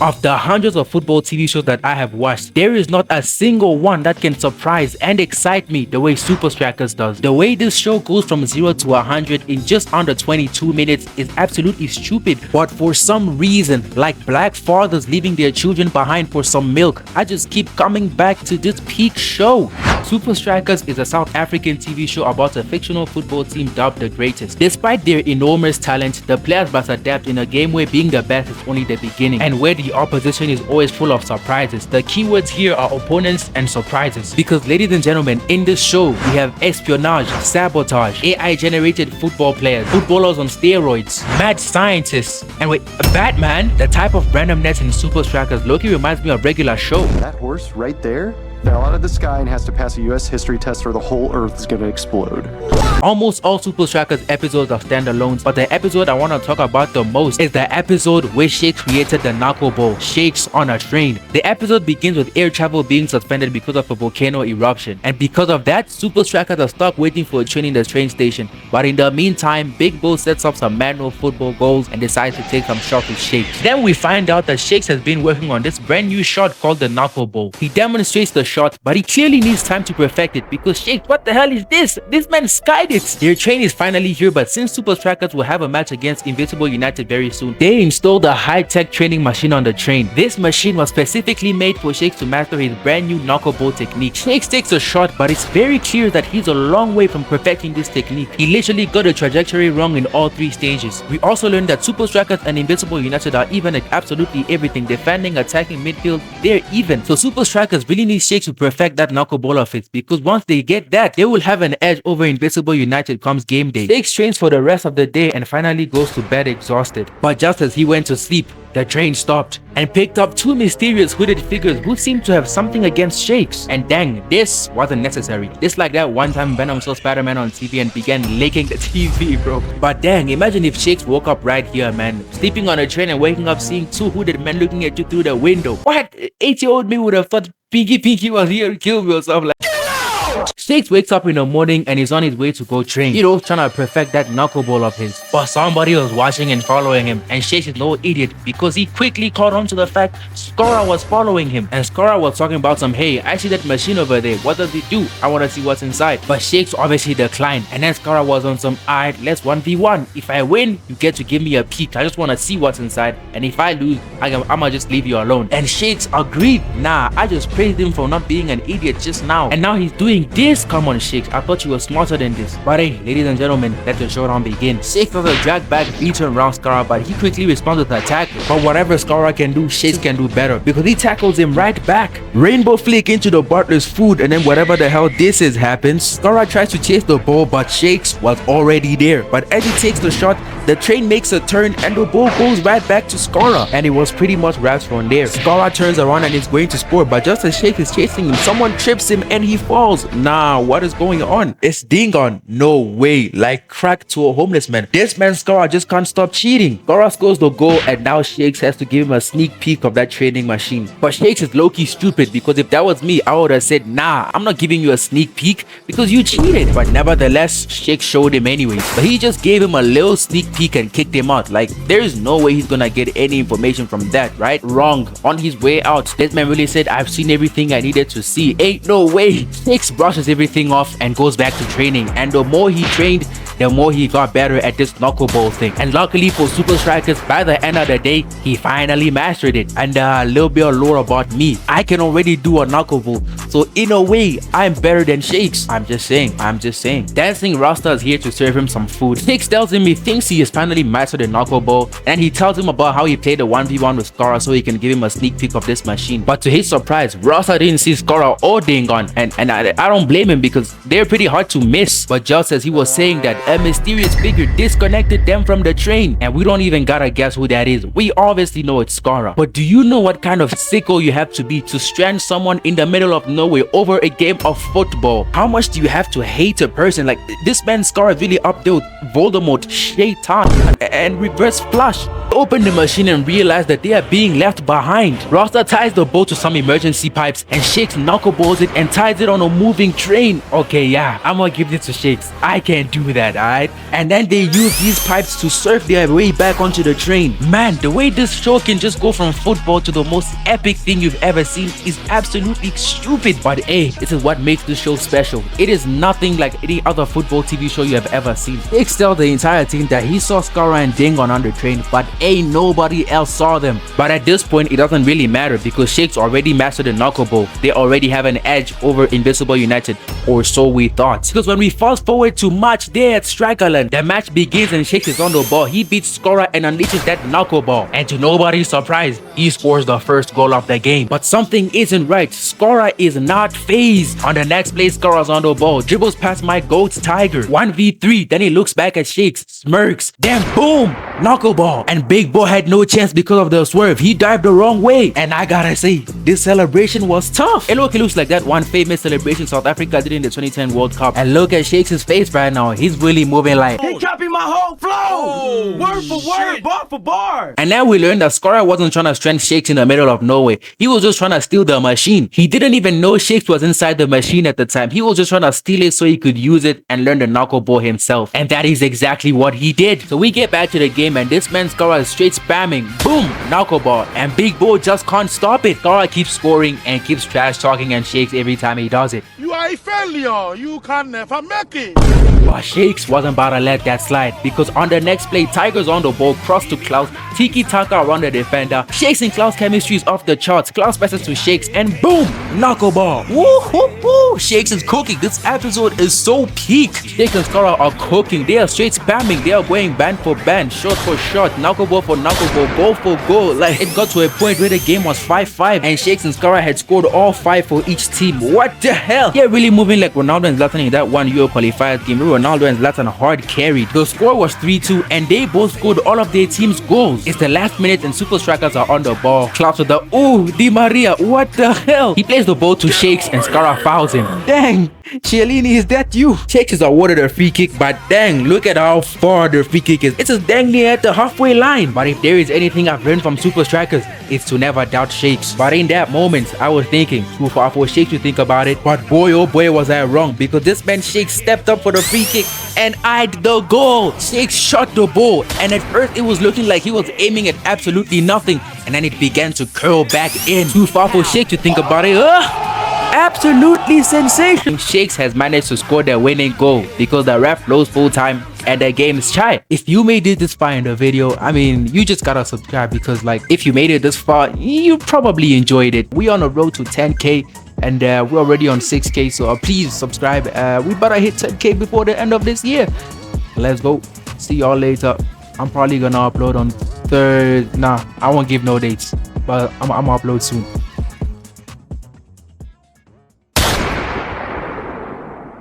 Of the hundreds of football TV shows that I have watched, there is not a single one that can surprise and excite me the way Supa Strikas does. The way this show goes from 0 to 100 in just under 22 minutes is absolutely stupid, but for some reason, like black fathers leaving their children behind for some milk, I just keep coming back to this peak show. Supa Strikas is a South African TV show about a fictional football team dubbed the greatest. Despite their enormous talent, the players must adapt in a game where being the best is only the beginning, and where the opposition is always full of surprises. The keywords here are opponents and surprises, because ladies and gentlemen, in this show we have espionage, sabotage, AI generated football players, footballers on steroids, mad scientists, and wait, Batman. The type of randomness in Supa Strikas low-key reminds me of regular show. That horse right there fell out of the sky and has to pass a US history test or the whole earth is gonna explode. Almost all Supa Strikas episodes are standalones, but the episode I want to talk about the most is the episode where Shakes created the knuckle ball, Shakes on a train. The episode begins with air travel being suspended because of a volcano eruption, and because of that, Supa Strikas are stuck waiting for a train in the train station. But in the meantime, Big Bull sets up some manual football goals and decides to take some shots with Shakes. Then we find out that Shakes has been working on this brand new shot called the knuckle ball. He demonstrates the shot, but he clearly needs time to perfect it because Shakes, what the hell is this? This man skied it. Their train is finally here, but since Supa Strikas will have a match against Invincible United very soon, they installed a high-tech training machine on the train. This machine was specifically made for Shakes to master his brand new knuckle ball technique. Shakes takes a shot, but it's very clear that he's a long way from perfecting this technique. He literally got the trajectory wrong in all three stages. We also learned that Supa Strikas and Invincible United are even at absolutely everything. Defending, attacking, midfield, they're even. So Supa Strikas really needs Shakes to perfect that knuckle ball of his, because once they get that, they will have an edge over Invincible United comes game day. Shakes trains for the rest of the day and finally goes to bed exhausted. But just as he went to sleep, the train stopped and picked up two mysterious hooded figures who seemed to have something against Shakes. And dang, this wasn't necessary. Just like that one time Venom saw Spider-Man on TV and began licking the TV, bro. But dang, imagine if Shakes woke up right here, man. Sleeping on a train and waking up seeing two hooded men looking at you through the window. What? 8-year-old me would have thought Pinky was here to kill me or something like. Shakes wakes up in the morning and is on his way to go train, trying to perfect that knuckle ball of his. But somebody was watching and following him, and Shakes is no idiot because he quickly caught on to the fact Skora was following him, and Skora was talking about some, hey, I see that machine over there, what does it do? I want to see what's inside. But Shakes obviously declined, and then Skora was on some, alright, let's 1v1. If I win, you get to give me a peek. I just want to see what's inside, and if I lose, I'ma just leave you alone. And Shakes agreed. Nah, I just praised him for not being an idiot just now, and now he's doing this. Come on, Shakes, I thought you were smarter than this. But hey, ladies and gentlemen, let the showdown begin. Shakes does a drag back beater around Skora, but he quickly responds with a tackle. But whatever Skora can do, Shakes can do better because he tackles him right back. Rainbow flick into the butler's food, and then whatever the hell this is happens. Skora tries to chase the ball, but Shakes was already there. But as he takes the shot, the train makes a turn and the ball goes right back to Skora, and it was pretty much wraps from there. Skora turns around and is going to score, but just as Shakes is chasing him, someone trips him and he falls. Nah, what is going on? It's Dingon. No way. Like crack to a homeless man. This man Skora just can't stop cheating. Skora scores the goal, and now Shakes has to give him a sneak peek of that training machine. But Shakes is low-key stupid because if that was me, I would have said, nah, I'm not giving you a sneak peek because you cheated. But nevertheless, Shakes showed him anyways. But he just gave him a little sneak peek and kicked him out. Like, there's no way he's gonna get any information from that, right? Wrong. On his way out, this man really said, I've seen everything I needed to see. Ain't no way. Shakes brushes everything off and goes back to training, and the more he trained, the more he got better at this knuckle ball thing. And luckily for Supa Strikas, by the end of the day, he finally mastered it. And a little bit of lore about me, I can already do a knuckle ball, so in a way, I'm better than Shakes. I'm just saying. Dancing Rasta is here to serve him some food. Shakes tells him he thinks he has finally mastered the knuckle ball, and he tells him about how he played a 1v1 with Skora so he can give him a sneak peek of this machine. But to his surprise, Rasta didn't see Skora or Dingon, and I don't blame him because they're pretty hard to miss. But just as he was saying that, a mysterious figure disconnected them from the train, and we don't even gotta guess who that is. We obviously know it's Skora. But do you know what kind of sicko you have to be to strand someone in the middle of nowhere Norway over a game of football. How much do you have to hate a person? Like, this man's scar is really up there with Voldemort, Shaitan, and Reverse Flush. Open the machine and realize that they are being left behind. Rasta ties the boat to some emergency pipes and Shakes knuckleballs it and ties it on a moving train. Okay, yeah, I'm gonna give this to Shakes. I can't do that, alright? And then they use these pipes to surf their way back onto the train. Man, the way this show can just go from football to the most epic thing you've ever seen is absolutely stupid. But hey, this is what makes this show special. It is nothing like any other football TV show you have ever seen. Shakes tells the entire team that he saw Skara and Dingon on the train, but ain't nobody else saw them. But at this point, it doesn't really matter because Shakes already mastered the knuckleball. They already have an edge over Invincible United, or so we thought. Because when we fast forward to March there at Strikerland, the match begins and Shakes is on the ball. He beats Skara and unleashes that knuckleball. And to nobody's surprise, he scores the first goal of the game. But something isn't right. Skara is not phased. On the next play, Skara's on the ball, dribbles past my goat's Tiger. 1v3, then he looks back at Shakes, smirks, then boom, knuckleball. And Big Bo had no chance because of the swerve. He dived the wrong way. And I gotta say, this celebration was tough. It looks like that one famous celebration South Africa did in the 2010 World Cup. And look at Shakes' face right now. He's really moving like, he copying my whole flow. Word for word, bar for bar. And then we learned that Skara wasn't trying to strength Shakes in the middle of nowhere. He was just trying to steal the machine. He didn't even know Shakes was inside the machine at the time. He was just trying to steal it so he could use it and learn the knuckleball himself. And that is exactly what he did. So we get back to the game and this man Skara is straight spamming. Boom! Knuckleball. And Big Bo just can't stop it. Skara keeps scoring and keeps trash talking and Shakes every time he does it. You are a failure. You can never make it. But Shakes wasn't about to let that slide because on the next play, Tiger's on the ball, cross to Klaus, Tiki Taka around the defender. Shakes and Klaus chemistry is off the charts. Klaus passes to Shakes and boom! Knuckleball. Woo hoo hoo! Shakes is cooking. This episode is so peak. Shakes and Skara are cooking. They are straight spamming. They are going band for band, shot for shot, knuckleball for knuckleball, goal for goal. Like, it got to a point where the game was 5-5 and Shakes and Skara had scored all 5 for each team. What the hell? They're really moving like Ronaldo and Zlatan in that one Euro qualifiers game. Ronaldo and Zlatan hard carried. The score was 3-2 and they both scored all of their team's goals. It's the last minute and Supa Strikas are on the ball. Klaus with the Di Maria, what the hell? He plays the ball to Shakes and Skara fouls him. Dang, Chiellini, is that you? Shakes is awarded a free kick, but dang, look at how far the free kick is. It's just dang near at the halfway line. But if there is anything I've learned from Supa Strikas, it's to never doubt Shakes. But in that moment, I was thinking, too far for Shakes to think about it. But boy, oh boy, was I wrong, because this man Shakes stepped up for the free kick and eyed the goal. Shakes shot the ball, and at first it was looking like he was aiming at absolutely nothing, and then it began to curl back in. Too far for Shakes to think about it. Absolutely sensational. Shakes has managed to score the winning goal because the ref blows full time and the game is tied. If you made it this far in the video, I mean, you just gotta subscribe because like if you made it this far, you probably enjoyed it. We on the road to 10k and we're already on 6k, so please subscribe. We better hit 10k before the end of this year. Let's go. See y'all later. I'm probably gonna upload on I won't give no dates, but I'm gonna upload soon.